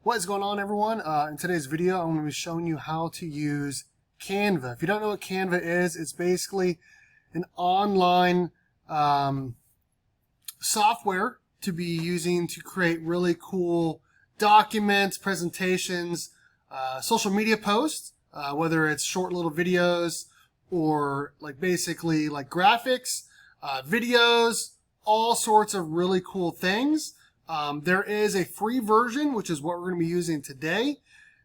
What is going on, everyone? In today's video, I'm going to be showing you how to use Canva. If you don't know what Canva is, it's basically an online software to be using to create really cool documents, presentations, social media posts, whether it's short little videos or basically graphics, videos, all sorts of really cool things. There is a free version, which is what we're going to be using today.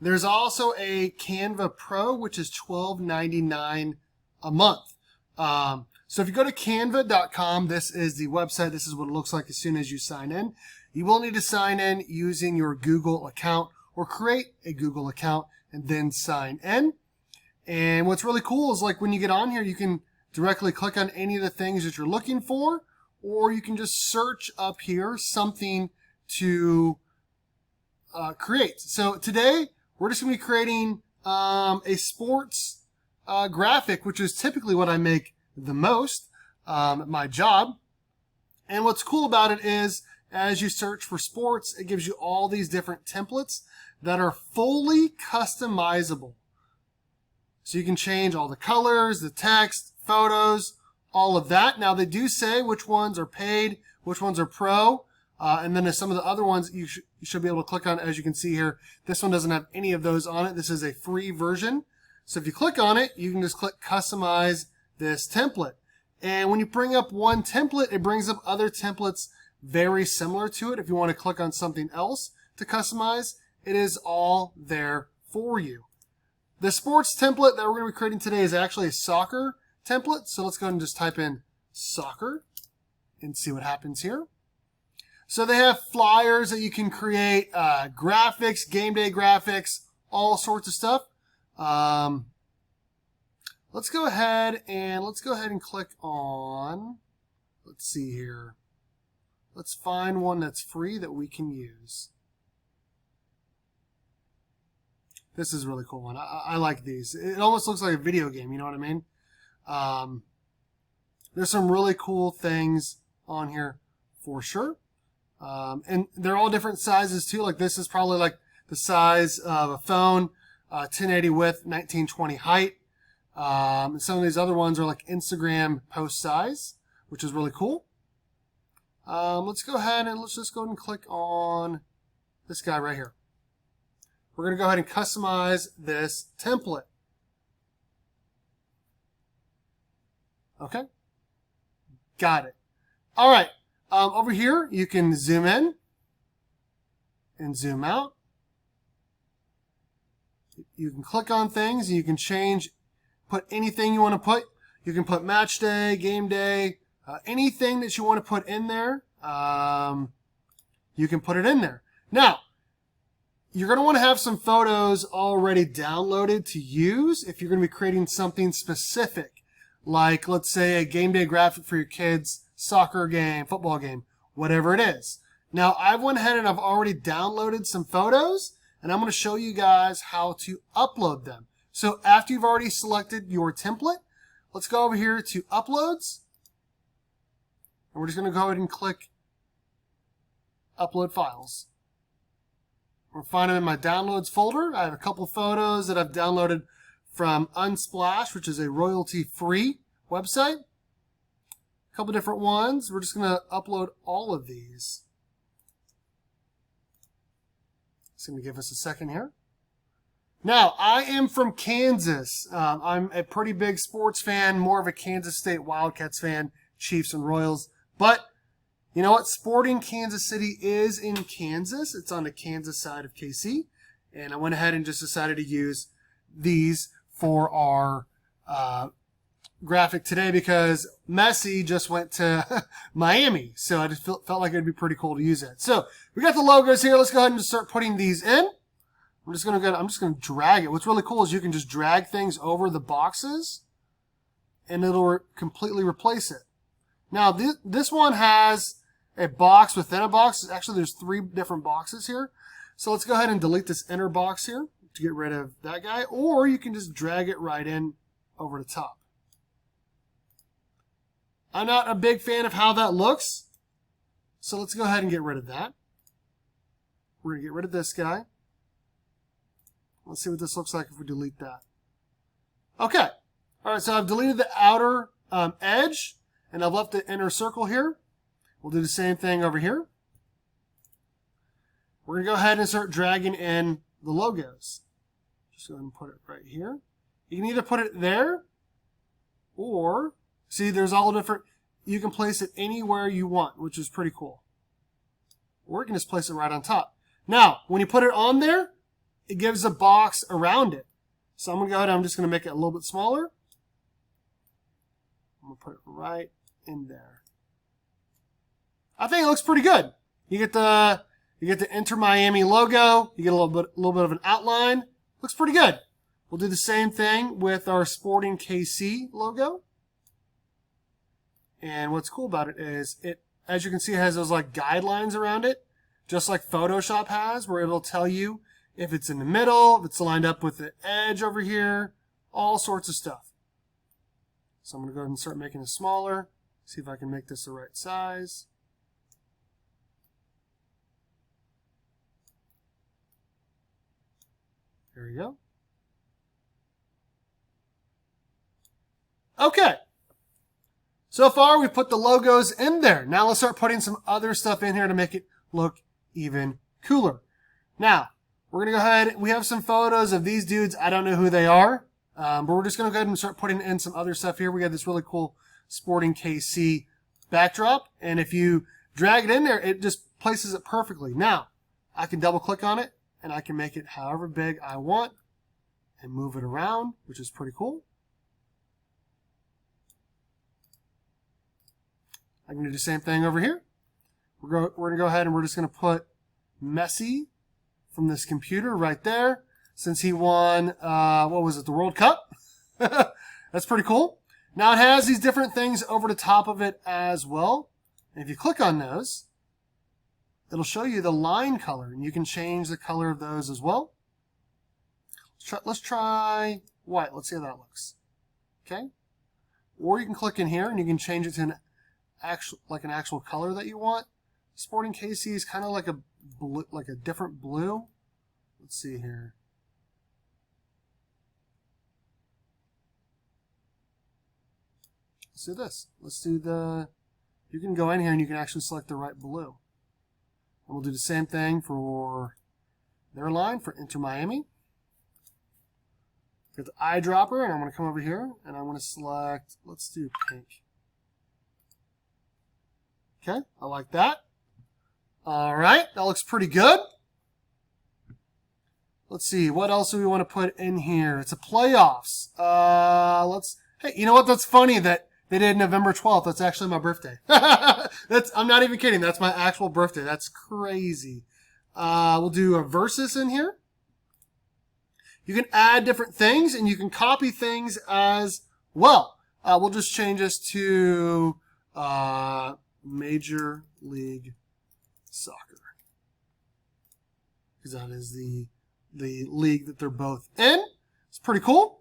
There's also a Canva Pro, which is $12.99 a month. So if you go to canva.com, this is the website. This is what it looks like as soon as you sign in. You will need to sign in using your Google account or create a Google account and then sign in. And what's really cool is when you get on here, you can directly click on any of the things that you're looking for, or you can just search up here something to create. So today, we're just going to be creating a sports graphic, which is typically what I make the most at my job. And what's cool about it is, as you search for sports, it gives you all these different templates that are fully customizable. So you can change all the colors, the text, photos, all of that. Now they do say which ones are paid, which ones are pro, and then some of the other ones you should be able to click on. As you can see here, this one doesn't have any of those on it. This is a free version. So if you click on it, you can just click customize this template. And when you bring up one template, it brings up other templates very similar to it. If you want to click on something else to customize, it is all there for you. The sports template that we're going to be creating today is actually a soccer template. So let's go ahead and just type in soccer and see what happens here. So they have flyers that you can create, graphics, game day graphics, all sorts of stuff. Let's go ahead and click on, let's see here. Let's find one that's free that we can use. This is a really cool one. I like these. It almost looks like a video game, you know what I mean? There's some really cool things on here for sure. And they're all different sizes too. Like this is probably like the size of a phone, 1080 width, 1920 height. And some of these other ones are like Instagram post size, which is really cool. Let's go ahead and click on this guy right here. We're going to go ahead and customize this template. Okay. Got it. All right. Over here, you can zoom in and zoom out. You can click on things and you can change, put anything you want to put. You can put match day, game day, anything that you want to put in there. You can put it in there. Now, you're going to want to have some photos already downloaded to use if you're going to be creating something specific. Like, let's say, a game day graphic for your kids' soccer game, football game, whatever it is. Now, I've went ahead and I've already downloaded some photos, and I'm going to show you guys how to upload them. So after you've already selected your template, let's go over here to Uploads. And we're just going to go ahead and click Upload Files. We'll find them in my Downloads folder. I have a couple photos that I've downloaded from Unsplash, which is a royalty-free website. A couple different ones. We're just going to upload all of these. It's going to give us a second here. Now, I am from Kansas. I'm a pretty big sports fan, more of a Kansas State Wildcats fan, Chiefs and Royals. But you know what? Sporting Kansas City is in Kansas. It's on the Kansas side of KC. And I went ahead and just decided to use these for our graphic today because Messi just went to Miami. So I just felt like it would be pretty cool to use it. So we got the logos here. Let's go ahead and just start putting these in. I'm just going to drag it. What's really cool is you can just drag things over the boxes and it'll completely replace it. Now this one has a box within a box. Actually, there's 3 different boxes here. So let's go ahead and delete this inner box here to get rid of that guy, or you can just drag it right in over the top. I'm not a big fan of how that looks, so let's go ahead and get rid of that. We're going to get rid of this guy. Let's see what this looks like if we delete that. Okay. All right, so I've deleted the outer edge, and I've left the inner circle here. We'll do the same thing over here. We're going to go ahead and start dragging in the logos. Just go ahead and put it right here. You can either put it there, or, see, there's all different, you can place it anywhere you want, which is pretty cool. Or you can just place it right on top. Now, when you put it on there, it gives a box around it. So I'm going to go ahead and I'm just going to make it a little bit smaller. I'm going to put it right in there. I think it looks pretty good. You get the Inter Miami logo. You get a little bit of an outline. Looks pretty good. We'll do the same thing with our Sporting KC logo. And what's cool about it is it, as you can see, it has those like guidelines around it, just like Photoshop has, where it'll tell you if it's in the middle, if it's lined up with the edge over here, all sorts of stuff. So I'm going to go ahead and start making it smaller. See if I can make this the right size. There you go. Okay. So far, we put the logos in there. Now let's start putting some other stuff in here to make it look even cooler. Now, we're going to go ahead. We have some photos of these dudes. I don't know who they are, but we're just going to go ahead and start putting in some other stuff here. We got this really cool Sporting KC backdrop, and if you drag it in there, it just places it perfectly. Now, I can double click on it, and I can make it however big I want and move it around, which is pretty cool. I can do the same thing over here. We're going to go ahead and we're just going to put Messi from this computer right there, since he won, what was it, the World Cup? That's pretty cool. Now it has these different things over the top of it as well. And if you click on those, it'll show you the line color, and you can change the color of those as well. Let's try white. Let's see how that looks. Okay. Or you can click in here and you can change it to an actual color that you want. Sporting KC is kind of like a blue, like a different blue. Let's see here. Let's do this. Let's do the, you can go in here and you can actually select the right blue. And we'll do the same thing for their line for Inter Miami. Get the eyedropper, and I'm going to come over here and I'm going to select, let's do pink. Okay, I like that. All right, that looks pretty good. Let's see, what else do we want to put in here? It's a playoffs. Hey, you know what? That's funny that they did November 12th. That's actually my birthday. I'm not even kidding. That's my actual birthday. That's crazy. We'll do a versus in here. You can add different things, and you can copy things as well. We'll just change this to Major League Soccer, because that is the league that they're both in. It's pretty cool.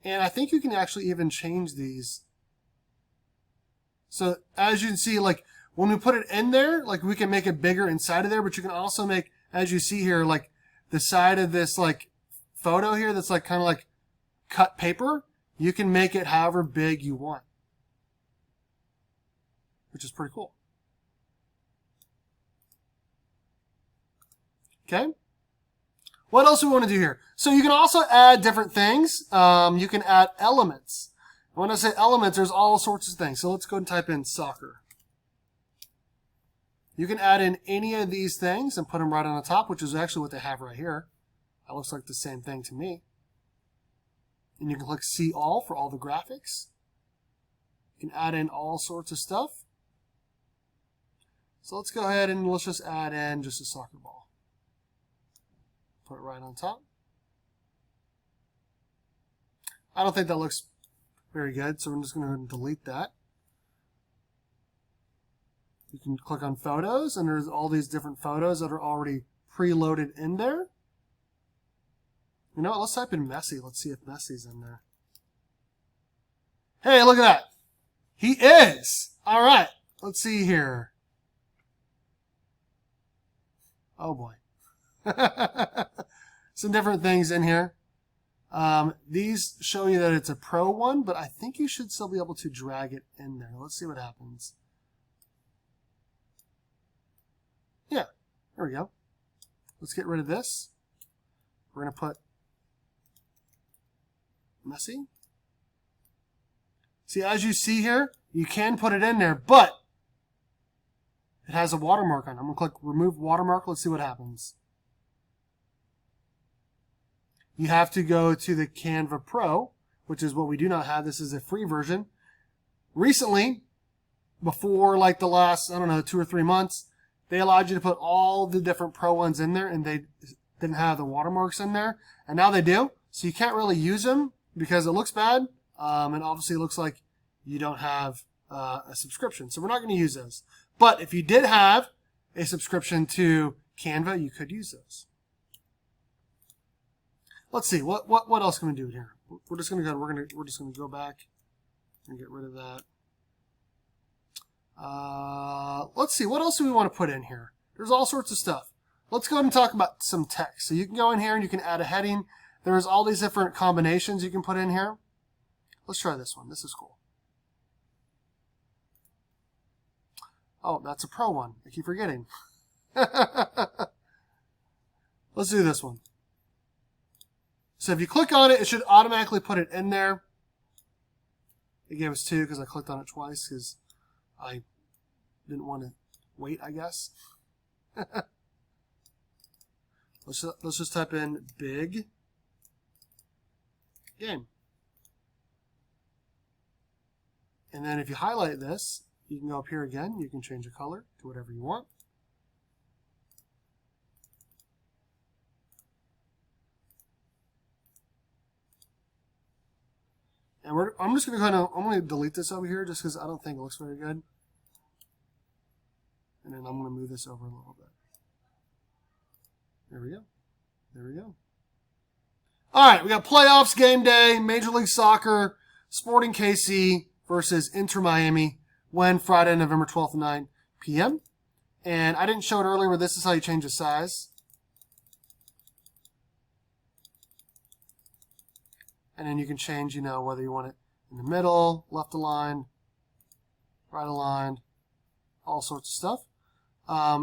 And I think you can actually even change these. So as you can see, like when we put it in there, like we can make it bigger inside of there, but you can also make, as you see here, like the side of this like photo here that's like kind of like cut paper, you can make it however big you want, which is pretty cool. Okay. What else do we want to do here? So you can also add different things. You can add elements. When I say elements, there's all sorts of things. So let's go and type in soccer. You can add in any of these things and put them right on the top, which is actually what they have right here. That looks like the same thing to me. And you can click See All for all the graphics. You can add in all sorts of stuff. So let's go ahead and let's just add in just a soccer ball. Put it right on top. I don't think that looks very good, so I'm just going to go ahead and delete that. You can click on photos, and there's all these different photos that are already preloaded in there. You know what? Let's type in Messi. Let's see if Messi's in there. Hey, look at that. He is. All right. Let's see here. Oh, boy. Some different things in here. These show you that it's a pro one, but I think you should still be able to drag it in there. Let's see what happens. Yeah, there we go. Let's get rid of this. We're going to put messy. See, as you see here, you can put it in there, but it has a watermark on it. I'm going to click remove watermark. Let's see what happens. You have to go to the Canva Pro, which is what we do not have. This is a free version. Recently, before like the last, I don't know, 2 or 3 months, they allowed you to put all the different pro ones in there, and they didn't have the watermarks in there. And now they do. So you can't really use them because it looks bad. And obviously it looks like you don't have a subscription. So we're not going to use those. But if you did have a subscription to Canva, you could use those. Let's see, what else can we do here? We're just gonna go back and get rid of that. Let's see, what else do we want to put in here? There's all sorts of stuff. Let's go ahead and talk about some text. So you can go in here and you can add a heading. There's all these different combinations you can put in here. Let's try this one. This is cool. Oh, that's a pro one. I keep forgetting. Let's do this one. So if you click on it, it should automatically put it in there. It gave us 2 because I clicked on it twice because I didn't want to wait, I guess. Let's just type in big game. And then if you highlight this, you can go up here again. You can change the color to whatever you want. And I'm just going to delete this over here just because I don't think it looks very good. And then I'm going to move this over a little bit. There we go. There we go. All right, we got playoffs, game day, Major League Soccer, Sporting KC versus Inter Miami, when Friday, November 12th, 9 p.m. And I didn't show it earlier, but this is how you change the size. And then you can change, whether you want it in the middle, left aligned, right aligned, all sorts of stuff.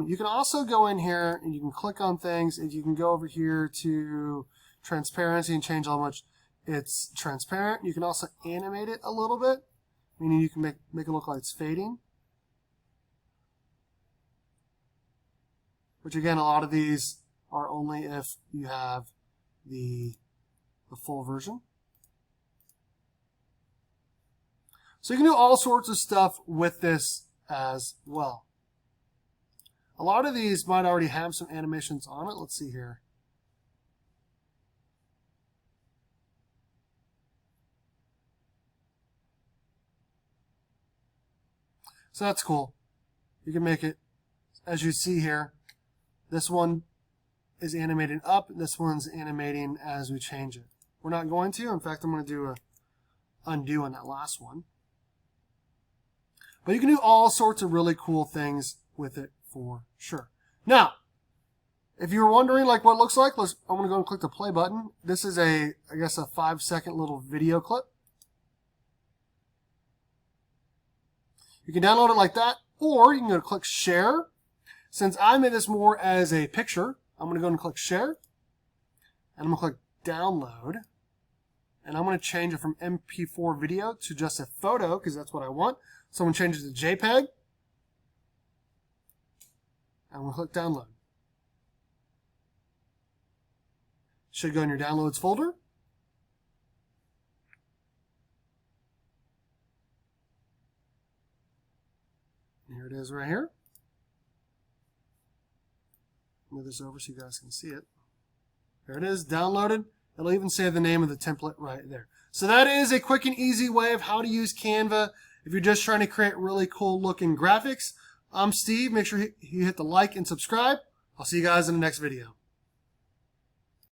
You can also go in here and you can click on things, and you can go over here to transparency and change how much it's transparent. You can also animate it a little bit, meaning you can make it look like it's fading. Which again, a lot of these are only if you have the full version. So you can do all sorts of stuff with this as well. A lot of these might already have some animations on it. Let's see here. So that's cool. You can make it, as you see here, this one is animating up, this one's animating as we change it. We're not going to. In fact, I'm going to do a undo on that last one. But you can do all sorts of really cool things with it for sure. Now, if you were wondering like what it looks like, I'm going to go and click the play button. This is I guess a 5-second little video clip. You can download it like that, or you can go to click share. Since I made this more as a picture, I'm going to go and click share. And I'm going to click download. And I'm going to change it from MP4 video to just a photo, because that's what I want. So I'm going to change it to JPEG. I'm going to click download. Should go in your downloads folder. And here it is right here. Move this over so you guys can see it. There it is, downloaded. It'll even say the name of the template right there. So that is a quick and easy way of how to use Canva if you're just trying to create really cool looking graphics. I'm Steve. Make sure you hit the like and subscribe. I'll see you guys in the next video.